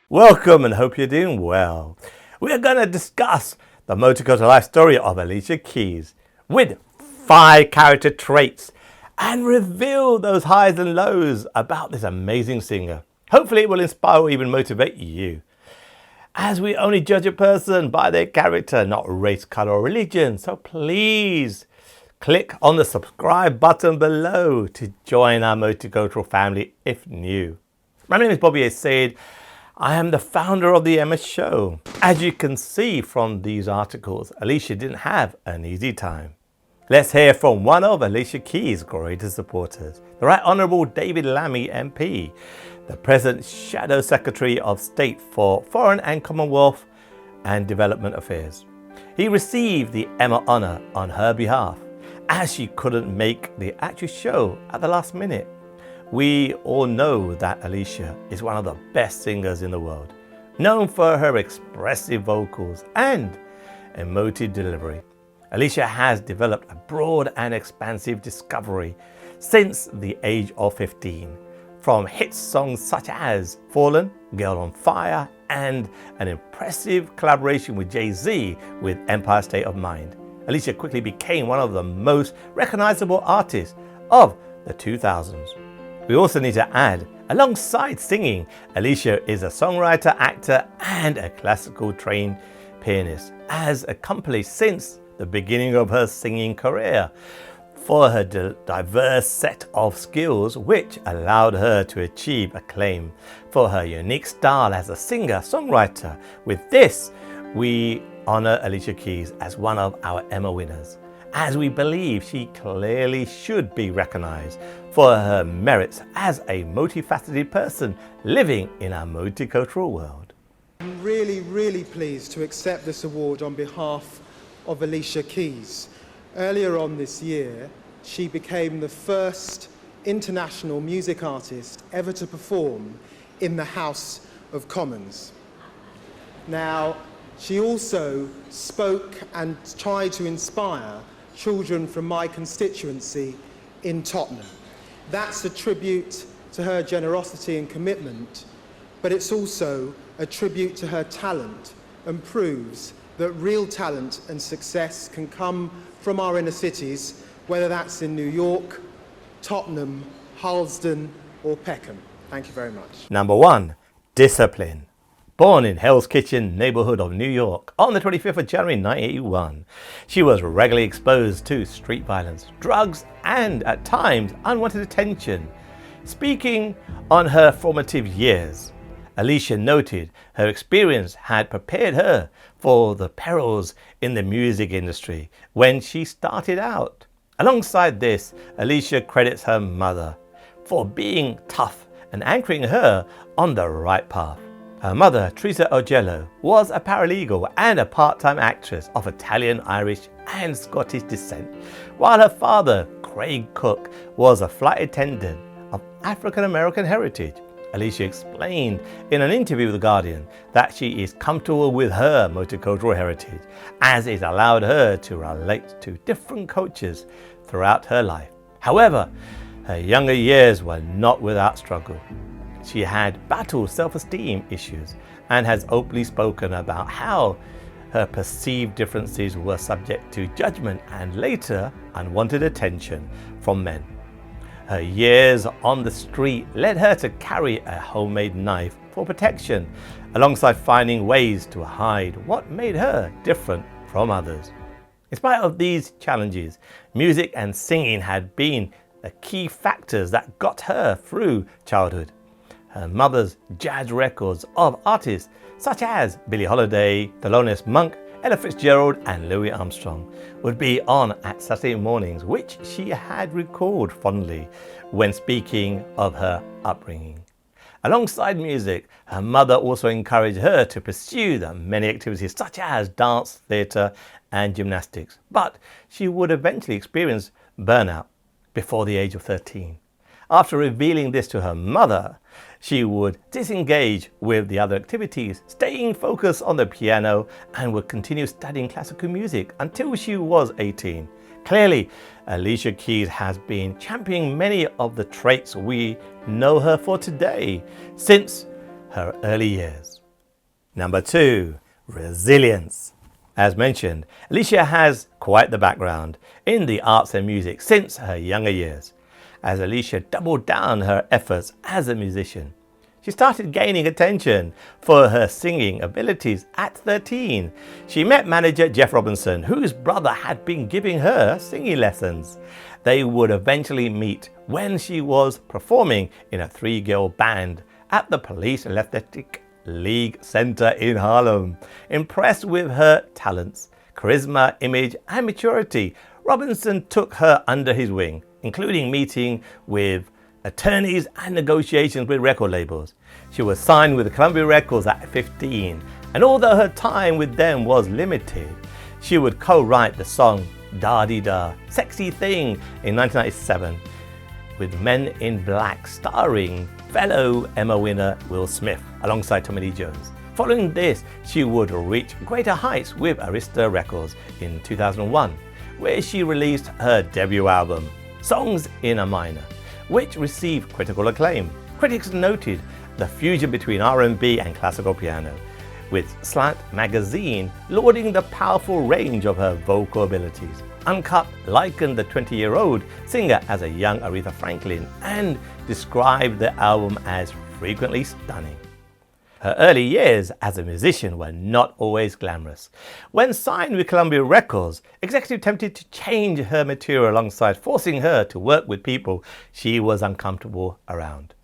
Welcome and hope you're doing well. We're going to discuss the multicultural life story of Alicia Keys with 5 character traits and reveal those highs and lows about this amazing singer. Hopefully it will inspire or even motivate you. As we only judge a person by their character, not race, color or religion. So please click on the subscribe button below to join our multicultural family if new. My name is Bobby A. Said. I am the founder of the Emma Show. As you can see from these articles, Alicia didn't have an easy time. Let's hear from one of Alicia Key's greatest supporters, the Right Honourable David Lammy MP, the present Shadow Secretary of State for Foreign and Commonwealth and Development Affairs. He received the Emma Honour on her behalf, as she couldn't make the actual show at the last minute. We all know that Alicia is one of the best singers in the world, known for her expressive vocals and emotive delivery. Alicia has developed a broad and expansive discovery since the age of 15, from hit songs such as Fallen, Girl on Fire, and an impressive collaboration with Jay-Z with Empire State of Mind. Alicia quickly became one of the most recognizable artists of the 2000s. We also need to add, alongside singing, Alicia is a songwriter, actor, and a classical trained pianist, as accomplished since the beginning of her singing career, for her diverse set of skills which allowed her to achieve acclaim for her unique style as a singer-songwriter. With this, we honor Alicia Keys as one of our Emma winners, as we believe she clearly should be recognized for her merits as a multifaceted person living in our multicultural world. I'm really pleased to accept this award on behalf of Alicia Keys. Earlier on this year, she became the first international music artist ever to perform in the House of Commons. Now, she also spoke and tried to inspire children from my constituency in Tottenham. That's a tribute to her generosity and commitment, but it's also a tribute to her talent and proves that real talent and success can come from our inner cities, whether that's in New York, Tottenham, Harlesden or Peckham. Thank you very much. Number 1, discipline. Born in Hell's Kitchen neighbourhood of New York on the 25th of January 1981, she was regularly exposed to street violence, drugs, and at times unwanted attention. Speaking on her formative years, Alicia noted her experience had prepared her for the perils in the music industry when she started out. Alongside this, Alicia credits her mother for being tough and anchoring her on the right path. Her mother, Teresa Augello, was a paralegal and a part-time actress of Italian, Irish and Scottish descent, while her father, Craig Cook, was a flight attendant of African-American heritage. Alicia explained in an interview with The Guardian that she is comfortable with her multicultural heritage, as it allowed her to relate to different cultures throughout her life. However, her younger years were not without struggle. She had battled self-esteem issues and has openly spoken about how her perceived differences were subject to judgment and later unwanted attention from men. Her years on the street led her to carry a homemade knife for protection, alongside finding ways to hide what made her different from others. In spite of these challenges, music and singing had been the key factors that got her through childhood. Her mother's jazz records of artists such as Billie Holiday, Thelonious Monk, Ella Fitzgerald and Louis Armstrong would be on at Saturday mornings, which she had recalled fondly when speaking of her upbringing. Alongside music, her mother also encouraged her to pursue the many activities such as dance, theatre and gymnastics, but she would eventually experience burnout before the age of 13. After revealing this to her mother, She would disengage with the other activities, staying focused on the piano, and would continue studying classical music until she was 18. Clearly, Alicia Keys has been championing many of the traits we know her for today since her early years. Number 2, resilience. As mentioned, Alicia has quite the background in the arts and music since her younger years. As Alicia doubled down her efforts as a musician, she started gaining attention for her singing abilities at 13. She met manager Jeff Robinson, whose brother had been giving her singing lessons. They would eventually meet when she was performing in a 3-girl band at the Police Athletic League Center in Harlem. Impressed with her talents, charisma, image, and maturity, Robinson took her under his wing, including meeting with attorneys and negotiations with record labels. She was signed with Columbia Records at 15, and although her time with them was limited, she would co-write the song Da Dee Da, Sexy Thing in 1997 with Men in Black, starring fellow Emma winner Will Smith alongside Tommy Lee Jones. Following this, she would reach greater heights with Arista Records in 2001, where she released her debut album, Songs in a Minor, which received critical acclaim. Critics noted the fusion between R&B and classical piano, with Slant magazine lauding the powerful range of her vocal abilities. Uncut likened the 20-year-old singer as a young Aretha Franklin and described the album as frequently stunning. Her early years as a musician were not always glamorous. When signed with Columbia Records, executives attempted to change her material alongside forcing her to work with people she was uncomfortable around.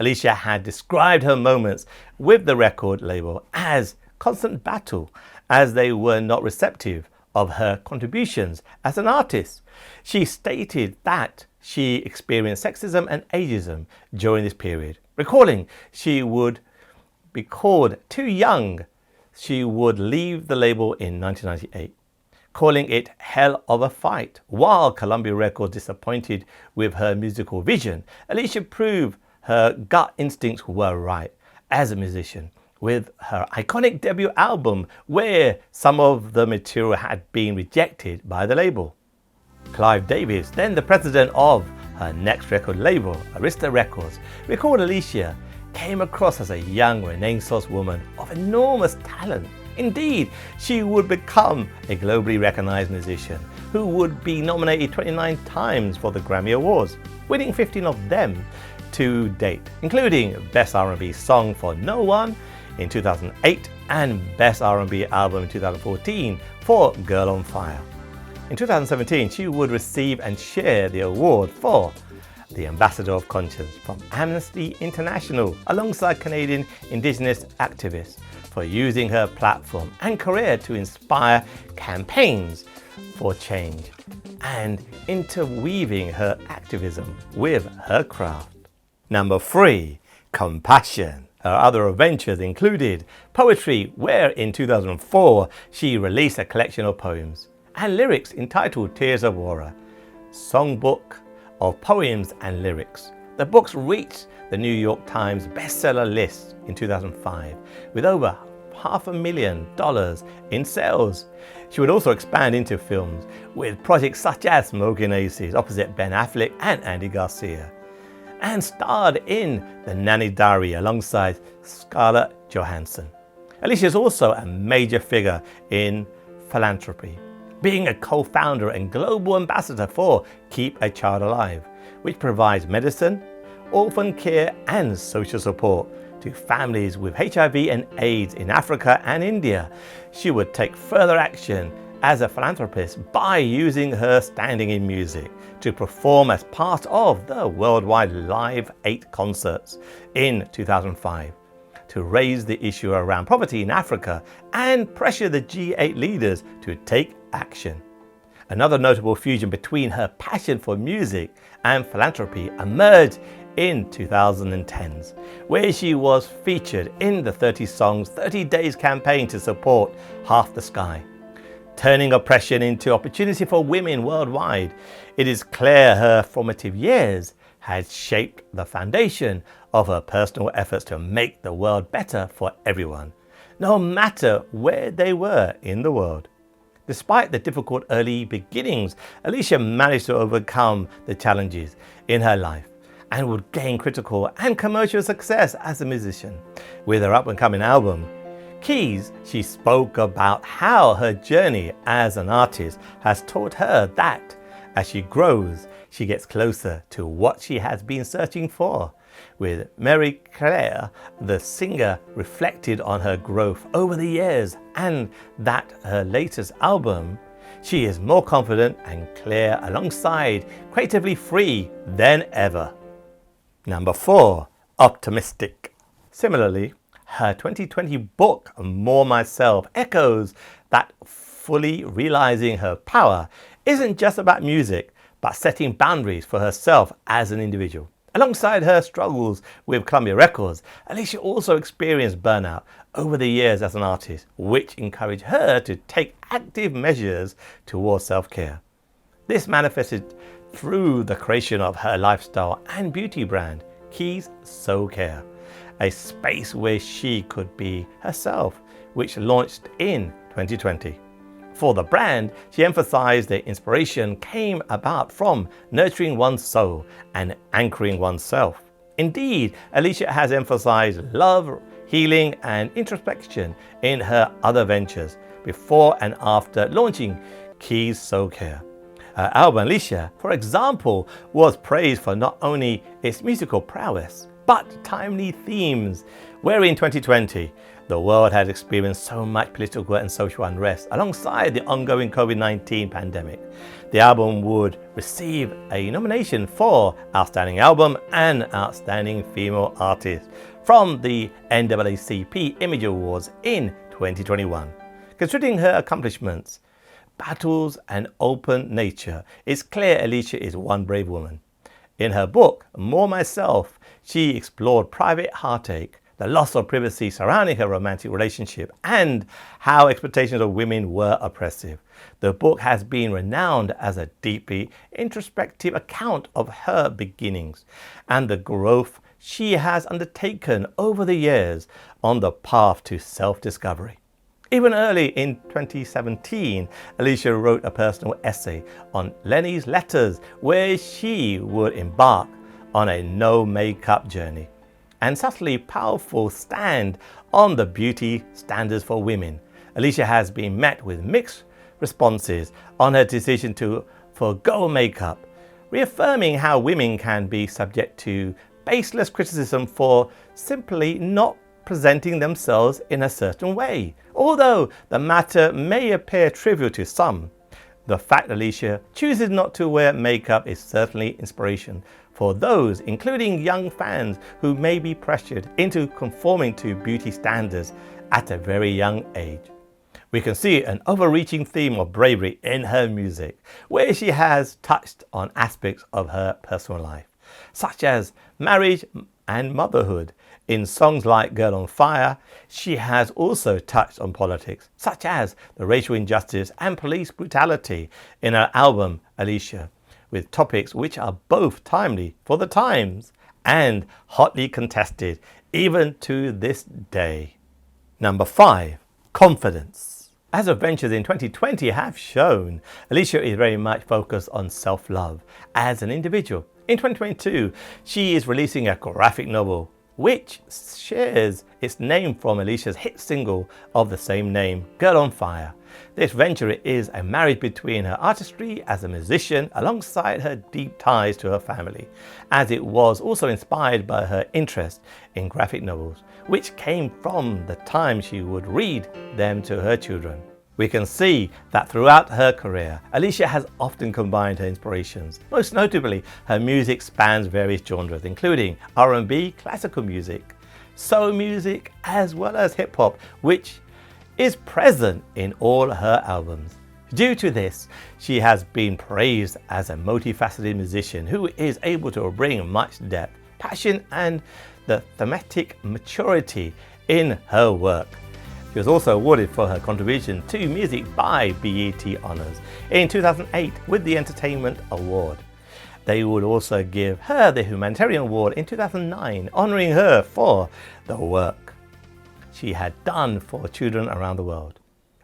Alicia had described her moments with the record label as constant battle, as they were not receptive of her contributions as an artist. She stated that she experienced sexism and ageism during this period, recalling she would be called too young. She would leave the label in 1998, calling it hell of a fight. While Columbia Records disappointed with her musical vision, Alicia proved her gut instincts were right as a musician with her iconic debut album, where some of the material had been rejected by the label. Clive Davis, then the president of her next record label, Arista Records, recalled Alicia came across as a young Renaissance woman of enormous talent. Indeed, she would become a globally recognized musician who would be nominated 29 times for the Grammy Awards, winning 15 of them to date, including Best R&B Song for No One in 2008 and Best R&B Album in 2014 for Girl on Fire. In 2017, she would receive and share the award for the Ambassador of Conscience from Amnesty International alongside Canadian Indigenous activists for using her platform and career to inspire campaigns for change and interweaving her activism with her craft. Number 3, compassion. Her other ventures included poetry, where in 2004 she released a collection of poems, and lyrics entitled Tears of War, songbook of poems and lyrics. The books reached the New York Times bestseller list in 2005 with over $500,000 in sales. She would also expand into films with projects such as Smoking Aces opposite Ben Affleck and Andy Garcia, and starred in The Nanny Diary alongside Scarlett Johansson. Alicia is also a major figure in philanthropy, being a co-founder and global ambassador for Keep a Child Alive, which provides medicine, orphan care and social support to families with HIV and AIDS in Africa and India. She would take further action as a philanthropist by using her standing in music to perform as part of the worldwide Live 8 concerts in 2005 to raise the issue around poverty in Africa and pressure the G8 leaders to take action. Another notable fusion between her passion for music and philanthropy emerged in 2010s, where she was featured in the 30 Songs 30 Days campaign to support Half the Sky, turning oppression into opportunity for women worldwide. It is clear her formative years had shaped the foundation of her personal efforts to make the world better for everyone, no matter where they were in the world. Despite the difficult early beginnings, Alicia managed to overcome the challenges in her life and would gain critical and commercial success as a musician. With her up-and-coming album, Keys, she spoke about how her journey as an artist has taught her that as she grows, she gets closer to what she has been searching for. With Mary Claire, the singer reflected on her growth over the years and that her latest album, she is more confident and clear alongside creatively free than ever. Number 4, optimistic. Similarly, her 2020 book, More Myself, echoes that fully realizing her power isn't just about music, but setting boundaries for herself as an individual. Alongside her struggles with Columbia Records, Alicia also experienced burnout over the years as an artist, which encouraged her to take active measures towards self-care. This manifested through the creation of her lifestyle and beauty brand, Keys Soul Care, a space where she could be herself, which launched in 2020. For the brand, she emphasized that inspiration came about from nurturing one's soul and anchoring oneself. Indeed, Alicia has emphasized love, healing, and introspection in her other ventures before and after launching Keys Soul Care. Her album, Alicia, for example, was praised for not only its musical prowess, but timely themes, where in 2020, the world had experienced so much political and social unrest alongside the ongoing COVID-19 pandemic. The album would receive a nomination for Outstanding Album and Outstanding Female Artist from the NAACP Image Awards in 2021. Considering her accomplishments, battles, and open nature, it's clear Alicia is one brave woman. In her book, More Myself, she explored private heartache, the loss of privacy surrounding her romantic relationship, and how expectations of women were oppressive. The book has been renowned as a deeply introspective account of her beginnings and the growth she has undertaken over the years on the path to self-discovery. Even early in 2017, Alicia wrote a personal essay on Lenny's letters where she would embark on a no makeup journey and subtly powerful stand on the beauty standards for women. Alicia has been met with mixed responses on her decision to forgo makeup, reaffirming how women can be subject to baseless criticism for simply not presenting themselves in a certain way. Although the matter may appear trivial to some, the fact Alicia chooses not to wear makeup is certainly inspiration for those, including young fans who may be pressured into conforming to beauty standards at a very young age. We can see an overreaching theme of bravery in her music, where she has touched on aspects of her personal life, such as marriage and motherhood. In songs like Girl on Fire, she has also touched on politics, such as the racial injustice and police brutality in her album, Alicia, with topics which are both timely for the times and hotly contested even to this day. Number 5, confidence. As her ventures in 2020 have shown, Alicia is very much focused on self-love as an individual. In 2022, she is releasing a graphic novel which shares its name from Alicia's hit single of the same name, Girl on Fire. This venture is a marriage between her artistry as a musician alongside her deep ties to her family, as it was also inspired by her interest in graphic novels, which came from the time she would read them to her children. We can see that throughout her career, Alicia has often combined her inspirations. Most notably, her music spans various genres, including R&B, classical music, soul music, as well as hip-hop, which is present in all her albums. Due to this, she has been praised as a multifaceted musician who is able to bring much depth, passion, and the thematic maturity in her work. She was also awarded for her contribution to music by BET Honors in 2008 with the Entertainment Award. They would also give her the Humanitarian Award in 2009, honouring her for the work she had done for children around the world.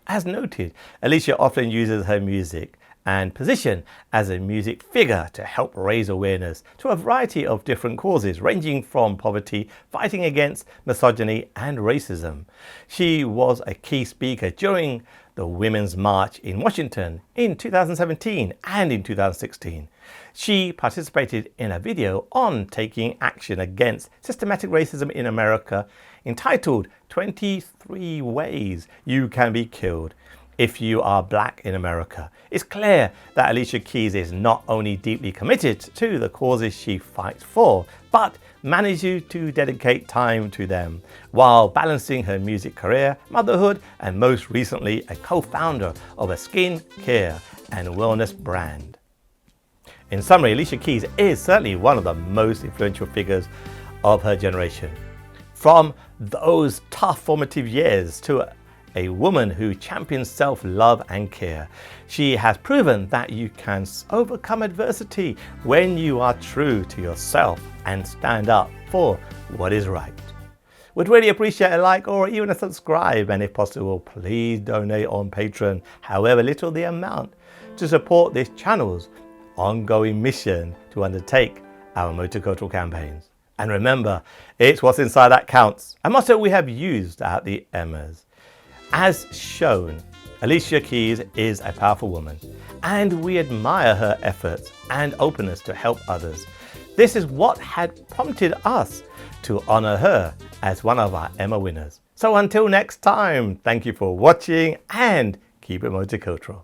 As noted, Alicia often uses her music and position as a music figure to help raise awareness to a variety of different causes, ranging from poverty, fighting against misogyny and racism. She was a key speaker during the Women's March in Washington in 2017 and in 2016. She participated in a video on taking action against systematic racism in America entitled 23 Ways You Can Be Killed If You Are Black in America. It's clear that Alicia Keys is not only deeply committed to the causes she fights for, but manages to dedicate time to them while balancing her music career, motherhood, and most recently a co-founder of a skin care and wellness brand. In summary, Alicia Keys is certainly one of the most influential figures of her generation. From those tough formative years to a woman who champions self-love and care, she has proven that you can overcome adversity when you are true to yourself and stand up for what is right. Would really appreciate a like or even a subscribe, and if possible, please donate on Patreon, however little the amount, to support this channel's ongoing mission to undertake our multicultural campaigns. And remember, it's what's inside that counts, a motto we have used at the Emmas. As shown, Alicia Keys is a powerful woman, and we admire her efforts and openness to help others. This is what had prompted us to honour her as one of our Emma winners. So until next time, thank you for watching and keep it multicultural.